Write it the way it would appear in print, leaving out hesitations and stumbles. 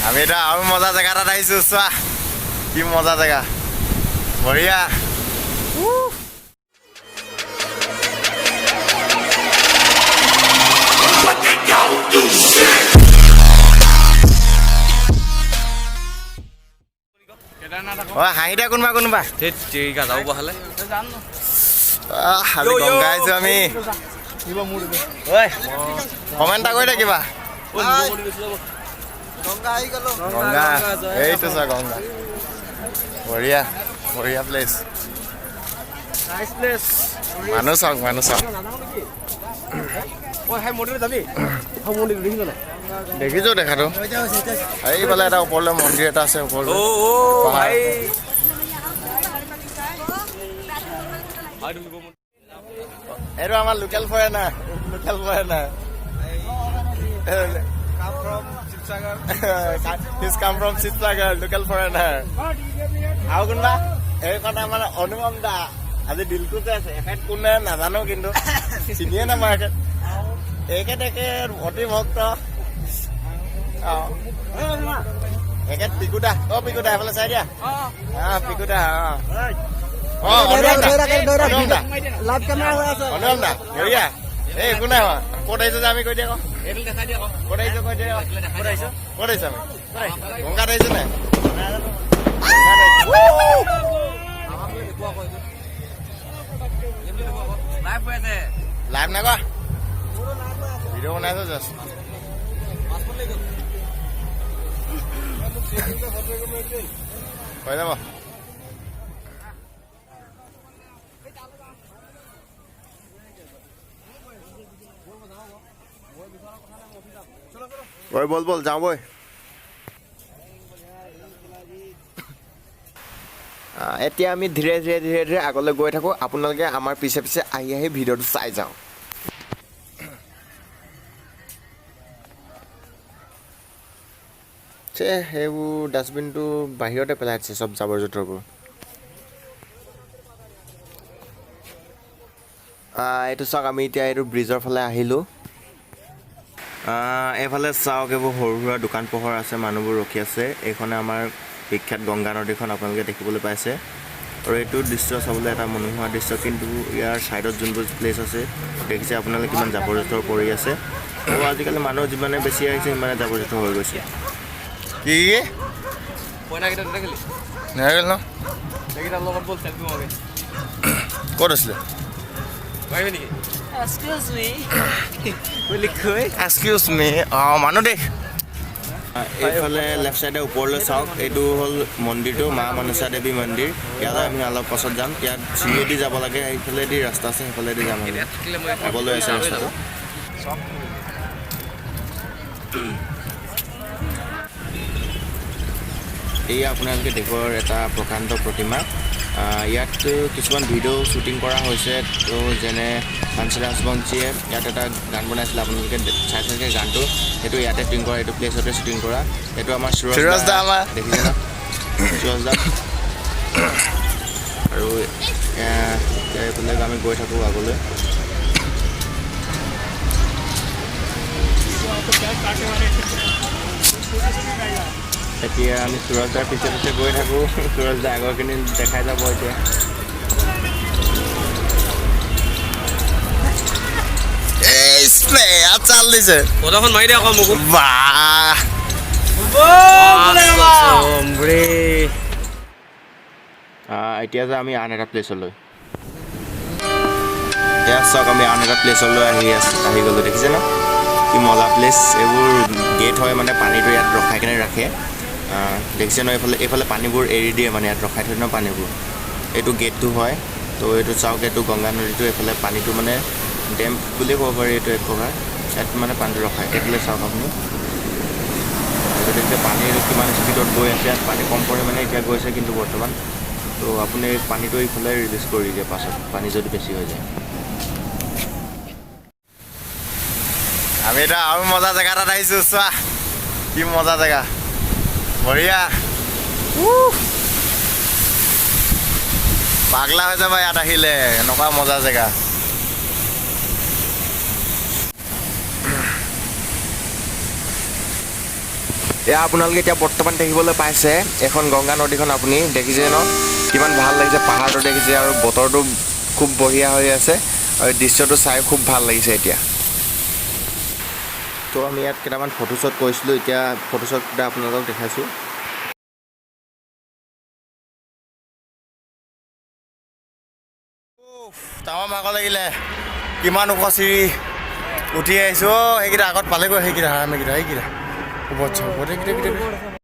আমি এটা আৰু মজা জেগা এটাত আহিছোঁ চোৱা কি মজা জেগা বঢ়িয়া হাঁহিদে কোনোবা কোনোবা গংগা আহিছোঁ আমি কমেণ্ট এটা কৰি থাকিবা গংগা এইটো চা গংগা বঢ়িয়া বঢ়িয়া প্লেচ মানুহ চাওক দেখিছো দেখাটো এইফালে এটা ওপৰলৈ মন্দিৰ এটা আছে ওপৰলৈ এইটো আমাৰ local foreigner He's come from Shivsagar, local foreigner. আৰু কোনোবা এইখন আমাৰ অনুপম দা আজি দিলকুতে আছে এখেত কোনে নাজানো কিন্তু চিনিয়ে নাপায় এখেত অতি ভক্ত এখেত পিকুদা পিকুদা এইফালে চাই দিয়া পিকুদা অনুপম দা বঢ়িয়া এই একো নাই ক'ত আহিছো যে আমি কৈ দিয়া ক'ত আহিছো কৈ দিয়া ক'ত আহিছো আমি গংগাত আহিছো নাই লাইভ নাই কোৱা ভিডিঅ' বনাইছো জাষ্ট হৈ যাব বল যাওঁ বই এতিয়া আমি ধীৰে ধীৰে আগলৈ গৈ থাকোঁ আপোনালোকে আমাৰ পিছে আহি ভিডিঅ'টো চাই যাওঁ সেইবোৰ ডাষ্টবিনটো বাহিৰতে পেলাই দিছে চব জাবৰ জোঁথৰবোৰ এইটো চাওক আমি এতিয়া এইটো ব্ৰিজৰ ফালে আহিলোঁ এইফালে চাওক এইবোৰ সৰু সুৰা দোকান পোহৰ আছে মানুহবোৰ ৰখি আছে এইখনে আমাৰ বিখ্যাত গংগা নদীখন আপোনালোকে দেখিবলৈ পাইছে আৰু এইটো দৃশ্য চাবলৈ এটা মনোমোহা দৃশ্য কিন্তু ইয়াৰ ছাইডত যোনবোৰ প্লেচ আছে দেখিছে আপোনালোকে কিমান জাবৰ জোঁথৰ পৰি আছে আৰু আজিকালি মানুহ যিমানে বেছি আহিছে সিমানে জাবৰ জোঁথৰ হৈ গৈছে ক'ত আছিলে Excuse me. মানুহ দেখ এইফালে লেফ্ট চাইডে ওপৰলৈ চাওক এইটো হ'ল মন্দিৰটো মা মনসা দেৱী মন্দিৰ ইয়ালৈ আমি অলপ পাছত যাম ইয়াত চিৰিয়েদি যাব লাগে এইফালেদি ৰাস্তা আছে সেইফালেদি যাম আগলৈ আছে ৰাস্তাটো এয়া আপোনালোকে দেশৰ এটা প্ৰকাণ্ড প্ৰতিমা ইয়াত কিছুমান ভিডিঅ' শ্বুটিং কৰা হৈছে তো যেনে বাঞ্চী ৰাজবংশীয়ে ইয়াত এটা গান বনাইছিলে আপোনালোকে চাইছে গানটো সেইটো ইয়াতে শ্বুটিং কৰা এইটো প্লেচতে শ্বুটিং কৰা এইটো আমাৰ সুৰজ দা দেখিছে ন সুৰজ দা আৰু এইফালে আমি গৈ থাকোঁ আগলৈ এতিয়া আমি সুৰজ দাৰ পিছে গৈ থাকোঁ সুৰজ দা আগৰখিনি দেখাই যাব এতিয়া চাল দিছে ফটোখন মাৰি দে আকৌ মোক এতিয়া যে আমি আন এটা প্লেচলৈ চাওক আমি আন এটা প্লেচলৈ আহি গ'লোঁ দেখিছে ন কি মজা প্লেচ এইবোৰ গেট হয় মানে পানীটো ইয়াত ৰখাই কিনে ৰাখে দেখিছে ন এইফালে পানীবোৰ এৰি দিয়ে মানে ইয়াত ৰখাই থৈ ন পানীবোৰ এইটো গেটটো হয় তো এইটো চাওক এইটো গংগা নদীটো এইফালে পানীটো মানে ডেম বুলিয়ে ক'ব পাৰি এইটো এক প্ৰকাৰ ইয়াত মানে পানীটো ৰখায় এইফালে চাওক আপুনি গতিকে পানীৰ কিমান স্পীডত গৈ আছে ইয়াত পানী কম পৰিমাণে এতিয়া গৈছে কিন্তু বৰ্তমান তো আপুনি পানীটো এইফালে ৰিলিজ কৰি দিয়ে পাছত পানী যদি বেছি হৈ যায় আমি এটা আৰু মজা জেগা এটাত আহিছোঁ চোৱা কি মজা জেগা বঢ়িয়া পাগলা হৈ যাবা ইয়াত আহিলে এনেকুৱা মজা জেগা এয়া আপোনালোকে এতিয়া বৰ্তমান দেখিবলৈ পাইছে এখন গংগা নদীখন আপুনি দেখিছে ন কিমান ভাল লাগিছে পাহাৰটো দেখিছে আৰু বতৰটো খুব বঢ়িয়া হৈ আছে আৰু দৃশ্যটো চাই খুব ভাল লাগিছে এতিয়া তো আমি ইয়াত কেইটামান ফটোশ্বট কৰিছিলোঁ এতিয়া ফটোশ্বটকেইটা আপোনালোকক দেখাইছোঁ তামাম ভাগৰ লাগিলে কিমান ওখ চিৰি উঠি আহিছোঁ সেইকেইটা আগত পালেগৈ সেইকেইটা এইকেইটা ওপৰত